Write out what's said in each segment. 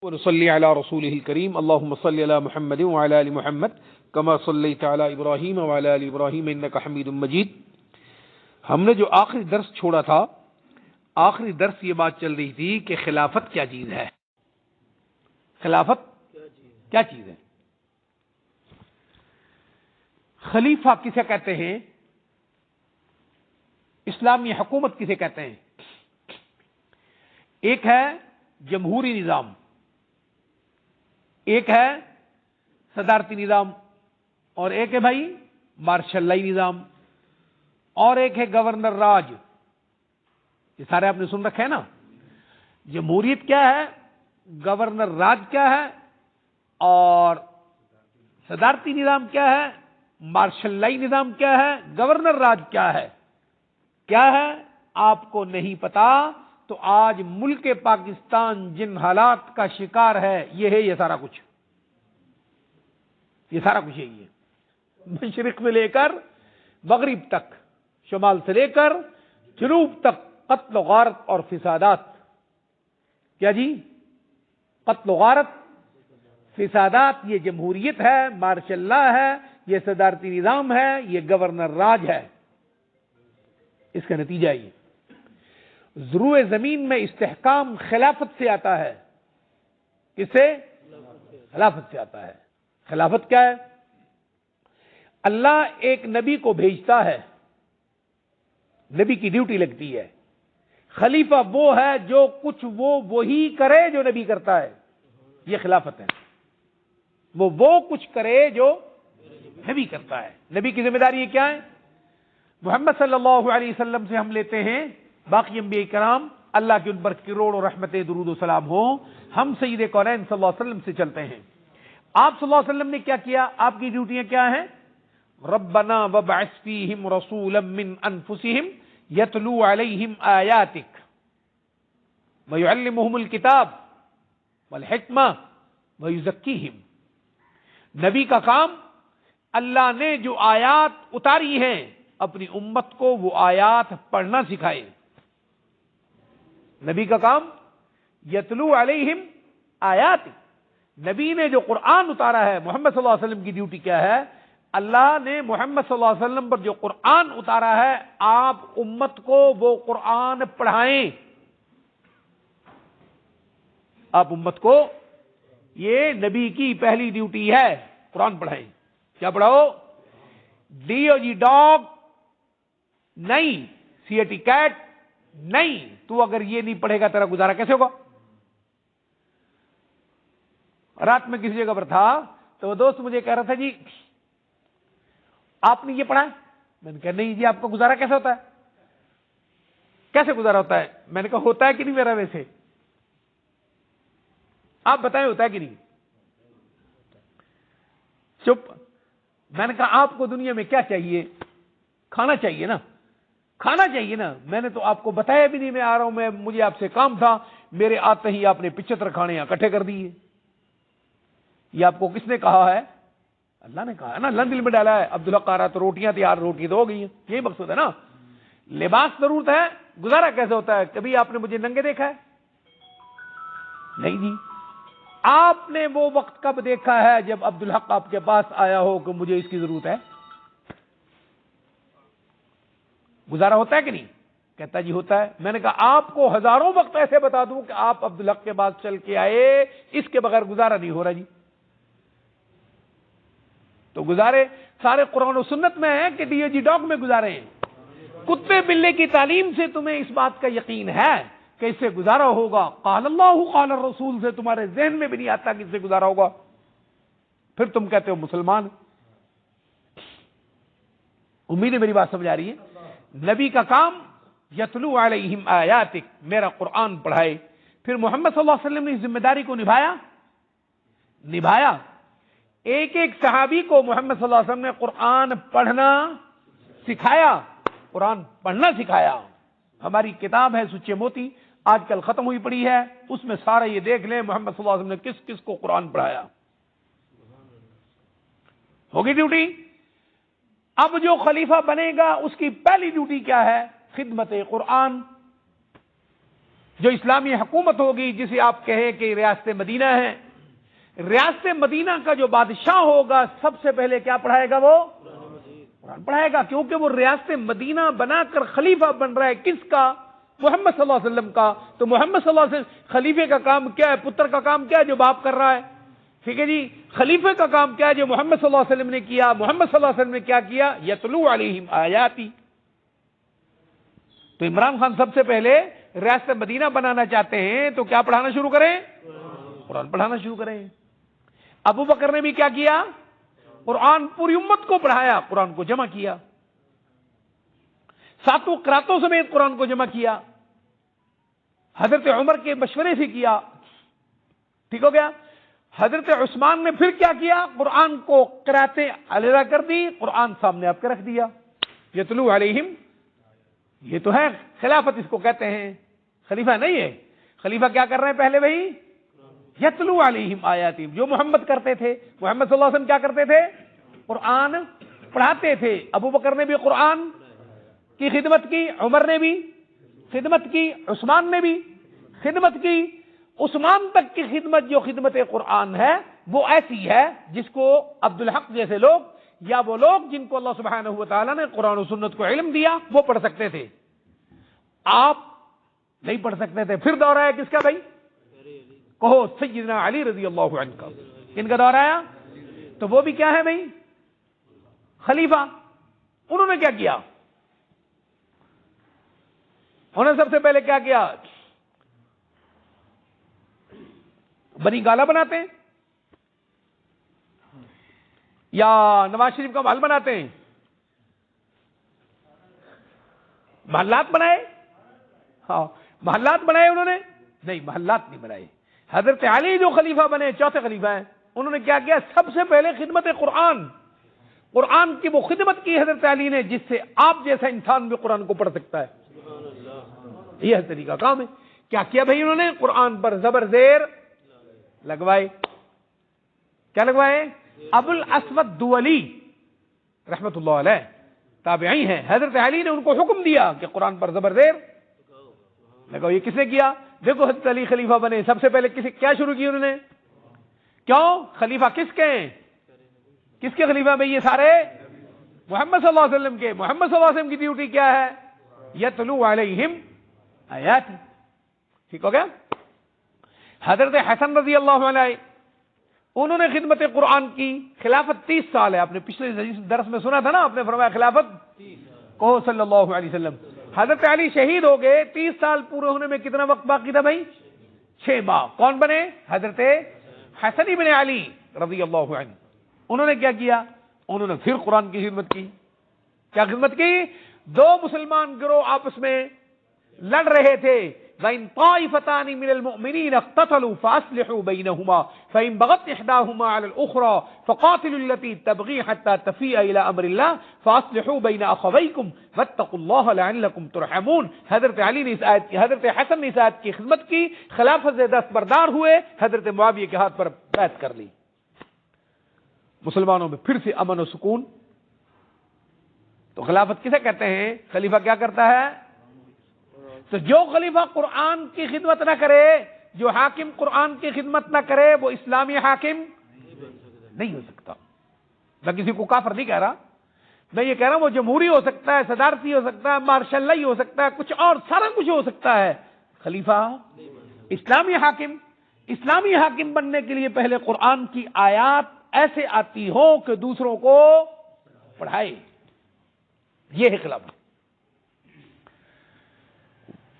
ونصلي على رسوله الكريم اللهم صل على محمد وعلى آل محمد كما صليت على إبراهيم وعلى آل إبراهيم إنك حميد مجيد۔ ہم نے جو آخری درس چھوڑا تھا، آخری درس یہ بات چل رہی تھی کہ خلافت کیا چیز ہے، خلافت کیا چیز ہے، خلیفہ کسے کہتے ہیں، اسلامی حکومت کسے کہتے ہیں۔ ایک ہے جمہوری نظام، ایک ہے صدارتی نظام، اور ایک ہے بھائی مارشل لائی نظام، اور ایک ہے گورنر راج۔ یہ سارے آپ نے سن رکھے ہیں نا۔ جمہوریت کیا ہے، گورنر راج کیا ہے، اور صدارتی نظام کیا ہے، مارشل لائی نظام کیا ہے، گورنر راج کیا ہے آپ کو نہیں پتا تو آج ملک پاکستان جن حالات کا شکار ہے یہ ہے یہ سارا کچھ یہی ہے۔ مشرق میں لے کر مغرب تک، شمال سے لے کر جنوب تک قتل و غارت اور فسادات۔ کیا جی؟ قتل و غارت، فسادات۔ یہ جمہوریت ہے، مارشل لا ہے، یہ صدارتی نظام ہے، یہ گورنر راج ہے۔ اس کا نتیجہ یہ ضروع زمین میں استحکام خلافت سے آتا ہے۔ کس سے؟ خلافت سے آتا ہے۔ خلافت کیا ہے؟ اللہ ایک نبی کو بھیجتا ہے، نبی کی ڈیوٹی لگتی ہے۔ خلیفہ وہ ہے جو کچھ وہی کرے جو نبی کرتا ہے، یہ خلافت ہے۔ وہ کچھ کرے جو نبی کرتا ہے۔ نبی کی ذمہ داری کیا ہے؟ محمد صلی اللہ علیہ وسلم سے ہم لیتے ہیں، باقی انبیاء کرام اللہ کے ان پر کروڑوں رحمتیں درود و سلام ہوں، ہم سید کونین صلی اللہ علیہ وسلم سے چلتے ہیں۔ آپ صلی اللہ علیہ وسلم نے کیا کیا؟ آپ کی ڈیوٹیاں کیا ہیں؟ ربنا وابعث فیہم رسولا من انفسہم یتلو علیہم آیاتک ویعلمہم الکتاب والحکمہ ویزکیہم۔ نبی کا کام، اللہ نے جو آیات اتاری ہیں اپنی امت کو وہ آیات پڑھنا سکھائے۔ نبی کا کام یتلو علیہم آیات۔ نبی نے جو قرآن اتارا ہے، محمد صلی اللہ علیہ وسلم کی ڈیوٹی کیا ہے؟ اللہ نے محمد صلی اللہ علیہ وسلم پر جو قرآن اتارا ہے آپ امت کو وہ قرآن پڑھائیں۔ آپ امت کو، یہ نبی کی پہلی ڈیوٹی ہے، قرآن پڑھائیں۔ کیا پڑھاؤ؟ ڈی او جی ڈاگ نہیں، سی اے ٹی کیٹ نہیں۔ تو اگر یہ نہیں پڑھے گا تیرا گزارا کیسے ہوگا؟ رات میں کسی جگہ پر تھا تو وہ دوست مجھے کہہ رہا تھا جی آپ نے یہ پڑھا ہے؟ میں نے کہا نہیں جی، آپ کا گزارا کیسے ہوتا ہے؟ کیسے گزارا ہوتا ہے؟ میں نے کہا ہوتا ہے کہ نہیں میرا ویسے؟ آپ بتائیں ہوتا ہے کہ نہیں؟ چپ۔ میں نے کہا آپ کو دنیا میں کیا چاہیے؟ کھانا چاہیے نا، کھانا چاہیے نا۔ میں نے تو آپ کو بتایا بھی نہیں، میں آ رہا ہوں، مجھے آپ سے کام تھا، میرے آتے ہی آپ نے 75 کھانے اکٹھے کر دیے۔ یہ آپ کو کس نے کہا ہے؟ اللہ نے کہا ہے نا، اللہ دل میں ڈالا ہے۔ عبدالحق آ رہا تو روٹیاں تیار، روٹی تو ہو گئی ہیں، یہی مقصود ہے نا۔ لباس ضرورت ہے، گزارا کیسے ہوتا ہے؟ کبھی آپ نے مجھے ننگے دیکھا ہے؟ نہیں جی۔ آپ نے وہ وقت کب دیکھا ہے جب عبدالحق آپ کے پاس آیا ہو کہ مجھے اس کی ضرورت ہے؟ گزارا ہوتا ہے کہ نہیں؟ کہتا جی ہوتا ہے۔ میں نے کہا آپ کو ہزاروں وقت ایسے بتا دوں کہ آپ عبدالحق کے پاس چل کے آئے، اس کے بغیر گزارا نہیں ہو رہا جی۔ تو گزارے سارے قرآن و سنت میں ہیں کہ ڈی او جی ڈاگ میں گزارے ہیں۔ کتے بلے کی تعلیم سے تمہیں اس بات کا یقین ہے کہ اس سے گزارا ہوگا، قال اللہ قال الرسول سے تمہارے ذہن میں بھی نہیں آتا کہ اس سے گزارا ہوگا، پھر تم کہتے ہو مسلمان۔ امید ہے میری بات سمجھ آ رہی ہے۔ نبی کا کام یتلو علیہم آیاتک، میرا قرآن پڑھائے۔ پھر محمد صلی اللہ علیہ وسلم نے اس ذمہ داری کو نبھایا۔ ایک ایک صحابی کو محمد صلی اللہ علیہ وسلم نے قرآن پڑھنا سکھایا، قرآن پڑھنا سکھایا۔ ہماری کتاب ہے سچے موتی، آج کل ختم ہوئی پڑی ہے، اس میں سارا یہ دیکھ لیں محمد صلی اللہ علیہ وسلم نے کس کس کو قرآن پڑھایا۔ ہوگی ڈیوٹی۔ اب جو خلیفہ بنے گا اس کی پہلی ڈیوٹی کیا ہے؟ خدمت قرآن۔ جو اسلامی حکومت ہوگی، جسے آپ کہیں کہ ریاست مدینہ ہے، ریاست مدینہ کا جو بادشاہ ہوگا سب سے پہلے کیا پڑھائے گا؟ وہ قرآن پڑھائے گا، کیونکہ وہ ریاست مدینہ بنا کر خلیفہ بن رہا ہے کس کا؟ محمد صلی اللہ علیہ وسلم کا۔ تو محمد صلی اللہ علیہ وسلم خلیفے کا کام کیا ہے؟ پتر کا کام کیا ہے جو باپ کر رہا ہے؟ ٹھیک ہے جی، خلیفے کا کام کیا ہے جو محمد صلی اللہ علیہ وسلم نے کیا؟ محمد صلی اللہ علیہ وسلم نے کیا کیا؟ یتلو علیہم آیاتی۔ تو عمران خان سب سے پہلے ریاست مدینہ بنانا چاہتے ہیں تو کیا پڑھانا شروع کریں؟ قرآن پڑھانا شروع کریں۔ ابو بکر نے بھی کیا کیا؟ قرآن پوری امت کو پڑھایا، قرآن کو جمع کیا، ساتوں قراتوں سمیت قرآن کو جمع کیا، حضرت عمر کے مشورے سے کیا، ٹھیک ہو گیا۔ حضرت عثمان نے پھر کیا کیا؟ قرآن کو قراتیں علیحدہ کر دی، قرآن سامنے آپ کے رکھ دیا، یتلو علیہم۔ یہ تو ہے خلافت، اس کو کہتے ہیں، خلیفہ نہیں ہے۔ خلیفہ کیا کر رہے ہیں پہلے بھائی؟ یتلو علیہم آیاتی، جو محمد کرتے تھے۔ محمد صلی اللہ علیہ وسلم کیا کرتے تھے؟ قرآن پڑھاتے تھے۔ ابو بکر نے بھی قرآن کی خدمت کی، عمر نے بھی خدمت کی، عثمان نے بھی خدمت کی۔ عثمان تک کی خدمت جو خدمت قرآن ہے وہ ایسی ہے جس کو عبدالحق جیسے لوگ یا وہ لوگ جن کو اللہ سبحانہ و تعالیٰ نے قرآن و سنت کو علم دیا وہ پڑھ سکتے تھے، آپ نہیں پڑھ سکتے تھے۔ پھر دور آیا کس کا بھائی؟ کہو سیدنا علی رضی اللہ عنہ کا۔ کن کا دور آیا؟ تو وہ بھی کیا ہے بھائی؟ خلیفہ۔ انہوں نے کیا کیا؟ انہوں نے سب سے پہلے کیا کیا؟ بنی گالا بناتے ہیں یا نواز شریف کا محل بناتے ہیں؟ محلات بنائے؟ ہاں محلات بنائے انہوں نے؟ نہیں، محلات نہیں بنائے۔ حضرت علی جو خلیفہ بنے، چوتھے خلیفہ ہیں، انہوں نے کیا کیا؟ سب سے پہلے خدمت قرآن، قرآن کی وہ خدمت کی حضرت علی نے جس سے آپ جیسا انسان بھی قرآن کو پڑھ سکتا ہے۔ یہ طریقہ کام ہے۔ کیا کیا بھائی انہوں نے؟ قرآن پر زبر زیر لگوائے۔ کیا لگوائے؟ ابو الاسود دولی رحمت اللہ علیہ تابعی ہیں، حضرت علی نے ان کو حکم دیا کہ قرآن پر زبر زیر لگاؤ۔ یہ کس نے کیا؟ دیکھو حضرت علی خلیفہ بنے، سب سے پہلے کیا شروع کی انہوں نے؟ کیوں؟ خلیفہ کس کے ہیں؟ کس کے خلیفہ میں؟ یہ سارے محمد صلی اللہ علیہ وسلم کے۔ محمد صلی اللہ علیہ وسلم کی ڈیوٹی کیا ہے؟ یتلو علیہم آیات۔ ٹھیک ہو گیا۔ حضرت حسن رضی اللہ عنہ انہوں نے خدمت قرآن کی، خلافت 30 سال ہے۔ آپ نے پچھلے درس میں سنا تھا نا، آپ نے فرمایا خلافت کہو صلی اللہ علیہ وسلم۔ حضرت علی شہید ہو گئے، 30 سال پورے ہونے میں کتنا وقت باقی تھا بھائی؟ 6 ماہ۔ کون بنے؟ حضرت حسن بن علی رضی اللہ عنہ۔ انہوں نے کیا کیا؟ انہوں نے پھر قرآن کی خدمت کی۔ کیا خدمت کی؟ دو مسلمان گروہ آپس میں لڑ رہے تھے، وَإِن طَائِفَتَانِ مِنَ الْمُؤْمِنِينَ اقْتَتَلُوا فَأَصْلِحُوا بَيْنَهُمَا فَإِن بَغَتْ إِحْدَاهُمَا عَلَى الْأُخْرَى فَقَاتِلُوا الَّتِي تَبْغِي حَتَّى تَفِيءَ إِلَى أَمْرِ اللَّهِ فَأَصْلِحُوا بَيْنَ أَخَوَيْكُمْ وَاتَّقُوا اللَّهَ لَعَلَّكُمْ تُرْحَمُونَ۔ حضرت علی نے اس آیت کی، حضرت حسن نے اس آیت کی خدمت کی، خلافت سے دستبردار ہوئے، حضرت معاویہ کے ہاتھ پر بیعت کر لی۔ مسلمانوں میں پھر سے امن و سکون۔ تو خلافت کسے کہتے ہیں؟ خلیفہ کیا کرتا ہے؟ تو جو خلیفہ قرآن کی خدمت نہ کرے، جو حاکم قرآن کی خدمت نہ کرے، وہ اسلامی حاکم نہیں ہو سکتا۔ میں کسی کو کافر نہیں کہہ رہا، میں یہ کہہ رہا ہوں وہ جمہوری ہو سکتا ہے، صدارتی ہو سکتا ہے، مارشل لا ہو سکتا ہے، کچھ اور سارا کچھ ہو سکتا ہے، خلیفہ اسلامی حاکم۔ اسلامی حاکم بننے کے لیے پہلے قرآن کی آیات ایسے آتی ہو کہ دوسروں کو پڑھائے، یہ ہے خلافت۔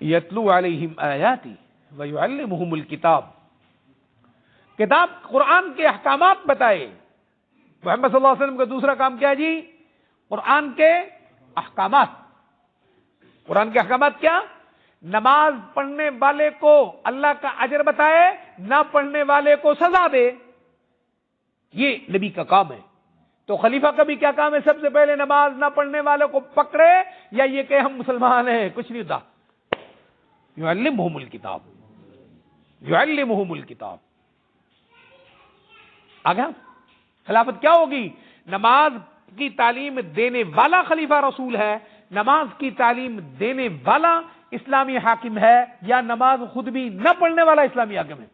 یتلو علیہم آیاتی ویعلمہم الکتاب، کتاب قرآن کے احکامات بتائے۔ محمد صلی اللہ علیہ وسلم کا دوسرا کام کیا ہے جی؟ قرآن کے احکامات۔ قرآن کے احکامات کیا؟ نماز پڑھنے والے کو اللہ کا اجر بتائے، نہ پڑھنے والے کو سزا دے، یہ نبی کا کام ہے۔ تو خلیفہ کا بھی کیا کام ہے؟ سب سے پہلے نماز نہ پڑھنے والوں کو پکڑے، یا یہ کہ ہم مسلمان ہیں، کچھ نہیں ہوتا۔ یعلمہم الکتاب، یعلمہم الکتاب۔ آگیا خلافت کیا ہوگی؟ نماز کی تعلیم دینے والا خلیفہ رسول ہے، نماز کی تعلیم دینے والا اسلامی حاکم ہے یا نماز خود بھی نہ پڑھنے والا اسلامی حاکم ہے؟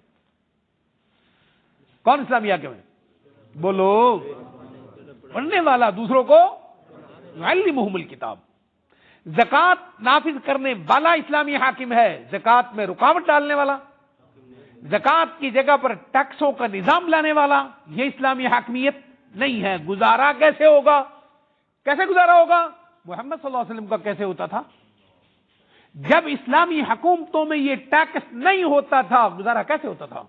کون اسلامی حاکم ہے؟ بولو. پڑھنے والا، دوسروں کو يعلمهم الکتاب. زکات نافذ کرنے والا اسلامی حاکم ہے، زکات میں رکاوٹ ڈالنے والا، زکات کی جگہ پر ٹیکسوں کا نظام لانے والا، یہ اسلامی حاکمیت نہیں ہے. گزارا کیسے ہوگا؟ کیسے گزارا ہوگا؟ محمد صلی اللہ علیہ وسلم کا کیسے ہوتا تھا؟ جب اسلامی حکومتوں میں یہ ٹیکس نہیں ہوتا تھا، گزارا کیسے ہوتا تھا؟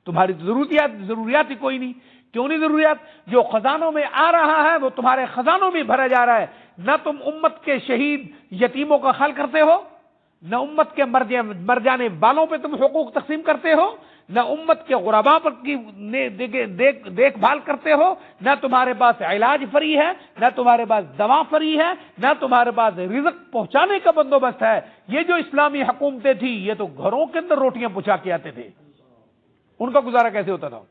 تمہاری ضروریات ہی کوئی نہیں. کیوں نہیں ضروریات؟ جو خزانوں میں آ رہا ہے وہ تمہارے خزانوں میں بھرا جا رہا ہے. نہ تم امت کے شہید یتیموں کا خیال کرتے ہو، نہ امت کے مر جانے والوں پہ تم حقوق تقسیم کرتے ہو، نہ امت کے غرباء پر کی دیکھ بھال کرتے ہو، نہ تمہارے پاس علاج فری ہے، نہ تمہارے پاس دوا فری ہے، نہ تمہارے پاس رزق پہنچانے کا بندوبست ہے. یہ جو اسلامی حکومتیں تھیں یہ تو گھروں کے اندر روٹیاں پہنچا کے آتے تھے. ان کا گزارا کیسے ہوتا تھا؟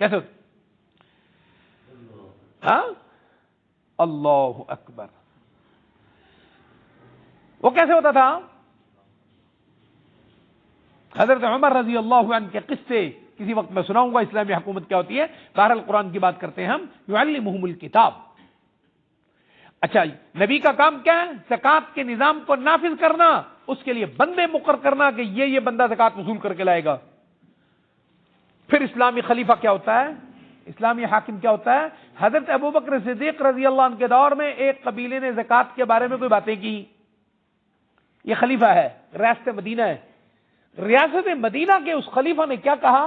کیسے ہوتا؟ ہاں، اللہ اکبر. وہ کیسے ہوتا تھا؟ حضرت عمر رضی اللہ عنہ کے قصے کسی وقت میں سناؤں گا. اسلامی حکومت کیا ہوتی ہے؟ بہرحال قرآن کی بات کرتے ہیں ہم. يعلمهم الکتاب. اچھا، نبی کا کام کیا ہے؟ زکات کے نظام کو نافذ کرنا، اس کے لیے بندے مقرر کرنا کہ یہ بندہ زکات وصول کر کے لائے گا. پھر اسلامی خلیفہ کیا ہوتا ہے؟ اسلامی حاکم کیا ہوتا ہے؟ حضرت ابوبکر صدیق رضی اللہ عنہ کے دور میں ایک قبیلے نے زکات کے بارے میں کوئی باتیں کی. یہ خلیفہ ہے، ریاست مدینہ ہے. ریاست مدینہ کے اس خلیفہ نے کیا کہا؟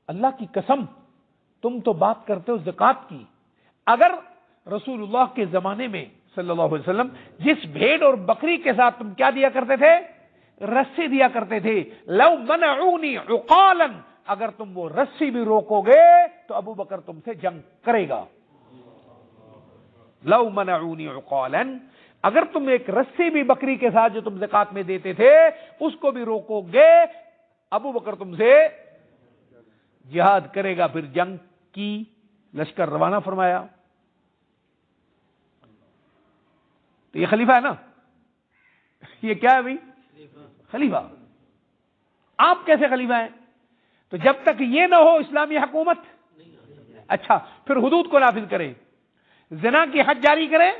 اللہ کی قسم تم تو بات کرتے ہو زکات کی، اگر رسول اللہ کے زمانے میں صلی اللہ علیہ وسلم جس بھیڑ اور بکری کے ساتھ تم کیا دیا کرتے تھے؟ رسی دیا کرتے تھے. لو منعونی عقالا، اگر تم وہ رسی بھی روکو گے تو ابو بکر تم سے جنگ کرے گا. لو منعونی عقالا، اگر تم ایک رسی بھی بکری کے ساتھ جو تم زکات میں دیتے تھے اس کو بھی روکو گے، ابو بکر تم سے جہاد کرے گا. پھر جنگ کی، لشکر روانہ فرمایا. تو یہ خلیفہ ہے نا؟ یہ کیا ہے بھائی؟ خلیفہ. آپ کیسے خلیفہ ہیں؟ تو جب تک یہ نہ ہو اسلامی حکومت. اچھا، پھر حدود کو نافذ کرے، زنا کی حد جاری کرے.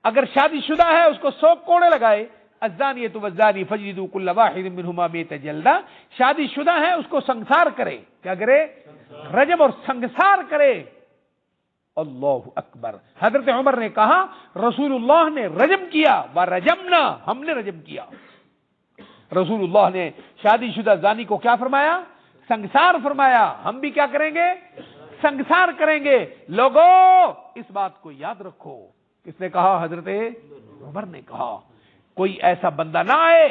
اگر شادی شدہ ہے اس کو 100 کوڑے لگائے. الزانیۃ والزانی فجلدوا کل واحد منہما 100 جلدہ. شادی شدہ ہے اس کو سنگسار کرے. کیا کرے؟ رجم اور سنگسار کرے. اللہ اکبر. حضرت عمر نے کہا رسول اللہ نے رجم کیا، ورجمنا، ہم نے رجم کیا. رسول اللہ نے شادی شدہ زانی کو کیا فرمایا؟ سنگسار فرمایا. ہم بھی کیا کریں گے؟ سنگسار کریں گے. لوگوں اس بات کو یاد رکھو. کس نے کہا؟ حضرت عمر نے کہا. کوئی ایسا بندہ نہ آئے،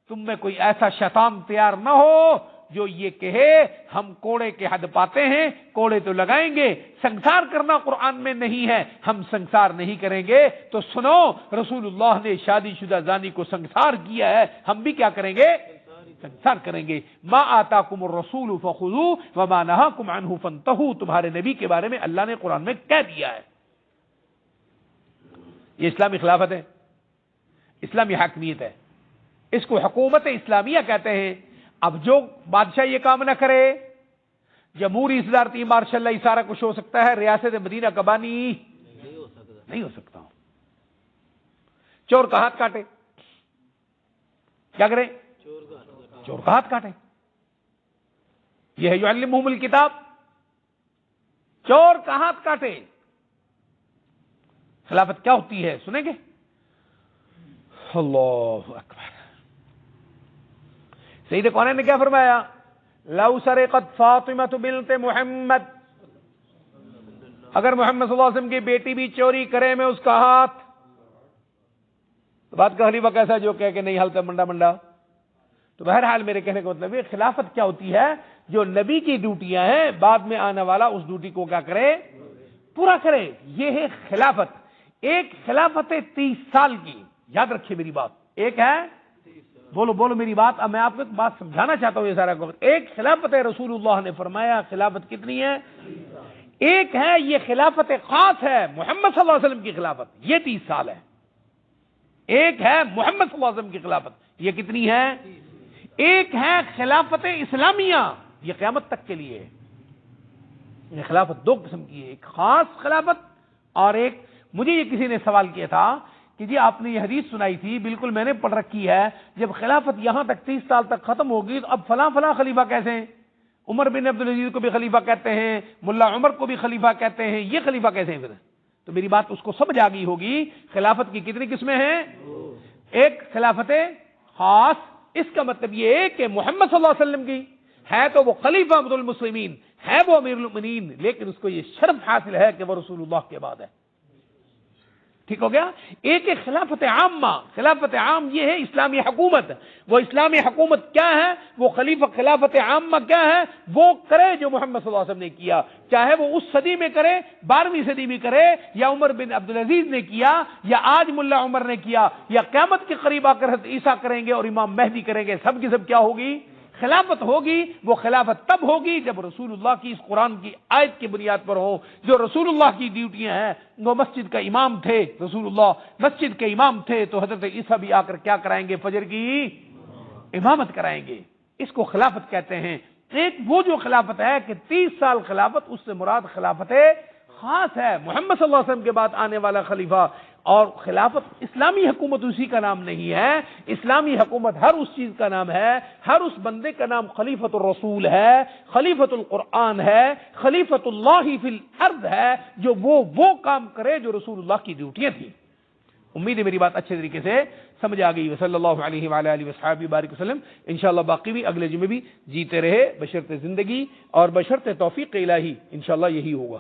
تم میں کوئی ایسا شیطان تیار نہ ہو جو یہ کہے ہم کوڑے کے حد پاتے ہیں، کوڑے تو لگائیں گے، سنگسار کرنا قرآن میں نہیں ہے، ہم سنگسار نہیں کریں گے. تو سنو، رسول اللہ نے شادی شدہ زانی کو سنگسار کیا ہے، ہم بھی کیا کریں گے؟ سنگسار کریں گے. ما آتاکم الرسول فخذوہ وما نہاکم عنہ فانتہوا. تمہارے نبی کے بارے میں اللہ نے قرآن میں کہہ دیا ہے. یہ اسلامی خلافت ہے، اسلامی حاکمیت ہے. اس کو حکومت اسلامیہ کہتے ہیں. اب جو بادشاہ یہ کام نہ کرے، جمہوری صدارتی مارشل اللہ سارا کچھ ہو سکتا ہے، ریاست مدینہ کا بانی نہیں ہو سکتا. چور کا ہاتھ کاٹے، کیا کریں؟ چور کا ہاتھ کاٹے. یہ ہے یعلمہم الکتاب. چور کا ہاتھ کاٹے. خلافت کیا ہوتی ہے سنیں گے؟ اللہ اکبر. سید کونین نے کیا فرمایا؟ لو سرقت فاطمہ بنت محمد، اگر محمد صلی اللہ علیہ وسلم کی بیٹی بھی چوری کرے میں اس کا ہاتھ. تو بات کا خلیفہ کیسا جو کہ نہیں ہلتا منڈا منڈا. تو بہرحال میرے کہنے کا مطلب ہے خلافت کیا ہوتی ہے؟ جو نبی کی ڈیوٹیاں ہیں بعد میں آنے والا اس ڈیوٹی کو کیا کرے؟ پورا کرے. یہ ہے خلافت. ایک خلافت ہے 30 سال کی. یاد رکھیے میری بات. ایک ہے، بولو میری بات. اب میں آپ کو ایک بات سمجھانا چاہتا ہوں. یہ سارا کو ایک خلافت ہے. رسول اللہ نے فرمایا خلافت کتنی ہے؟ ایک ہے یہ خلافت خاص ہے محمد صلی اللہ علیہ وسلم کی خلافت، یہ 30 سال ہے. ایک ہے محمد صلی اللہ علیہ وسلم کی خلافت، یہ کتنی ہے؟ ایک ہے خلافت اسلامیہ، یہ قیامت تک کے لیے. یہ خلافت 2 قسم کی ہے، ایک خاص خلافت اور ایک. مجھے یہ کسی نے سوال کیا تھا کہ جی آپ نے یہ حدیث سنائی تھی، بالکل میں نے پڑھ رکھی ہے، جب خلافت یہاں تک 30 سال تک ختم ہوگی تو اب فلاں فلاں خلیفہ کیسے ہیں؟ عمر بن عبدالعزیز کو بھی خلیفہ کہتے ہیں، ملا عمر کو بھی خلیفہ کہتے ہیں، یہ خلیفہ کیسے ہیں پھر؟ تو میری بات اس کو سمجھ آ گئی ہوگی. خلافت کی کتنی قسمیں ہیں؟ ایک خلافت خاص، اس کا مطلب یہ ہے کہ محمد صلی اللہ علیہ وسلم کی ہے تو وہ خلیفہ عبد المسلمین ہے، وہ امیر المؤمنین، لیکن اس کو یہ شرف حاصل ہے کہ وہ رسول اللہ کے بعد ہے. ٹھیک ہو گیا. ایک خلافت عامہ، خلافت عام یہ ہے اسلامی حکومت. وہ اسلامی حکومت کیا ہے؟ وہ خلافت عامہ کیا ہے؟ وہ کرے جو محمد صلی اللہ علیہ وسلم نے کیا، چاہے وہ اس صدی میں کرے، 12ویں صدی میں کرے، یا عمر بن عبدالعزیز نے کیا، یا آج ملا عمر نے کیا، یا قیامت کے قریب آ کر حضرت عیسیٰ کریں گے اور امام مہدی کریں گے. سب کی سب کیا ہوگی؟ خلافت ہوگی. وہ خلافت تب ہوگی جب رسول اللہ کی اس قرآن کی آیت کی بنیاد پر ہو. جو رسول اللہ کی ڈیوٹیاں ہیں، وہ مسجد کا امام تھے، رسول اللہ مسجد کے امام تھے، تو حضرت عیسیٰ بھی آ کر کیا کرائیں گے؟ فجر کی امامت کرائیں گے. اس کو خلافت کہتے ہیں. ایک وہ جو خلافت ہے کہ 30 سال خلافت، اس سے مراد خلافت خاص ہے، محمد صلی اللہ علیہ وسلم کے بعد آنے والا خلیفہ. اور خلافت اسلامی حکومت اسی کا نام نہیں ہے. اسلامی حکومت ہر اس چیز کا نام ہے، ہر اس بندے کا نام خلیفۃ الرسول ہے، خلیفۃ القرآن ہے، خلیفۃ اللہ فی الارض ہے، جو وہ کام کرے جو رسول اللہ کی ڈیوٹیاں تھیں. امید ہے میری بات اچھے طریقے سے سمجھ آ گئی. وصلی اللہ علیہ وعلی آلہ وصحبہ بارک وسلم. انشاءاللہ باقی بھی اگلے جمعے بھی جیتے رہے بشرط زندگی اور بشرط توفیق الہی. انشاءاللہ یہی ہوگا.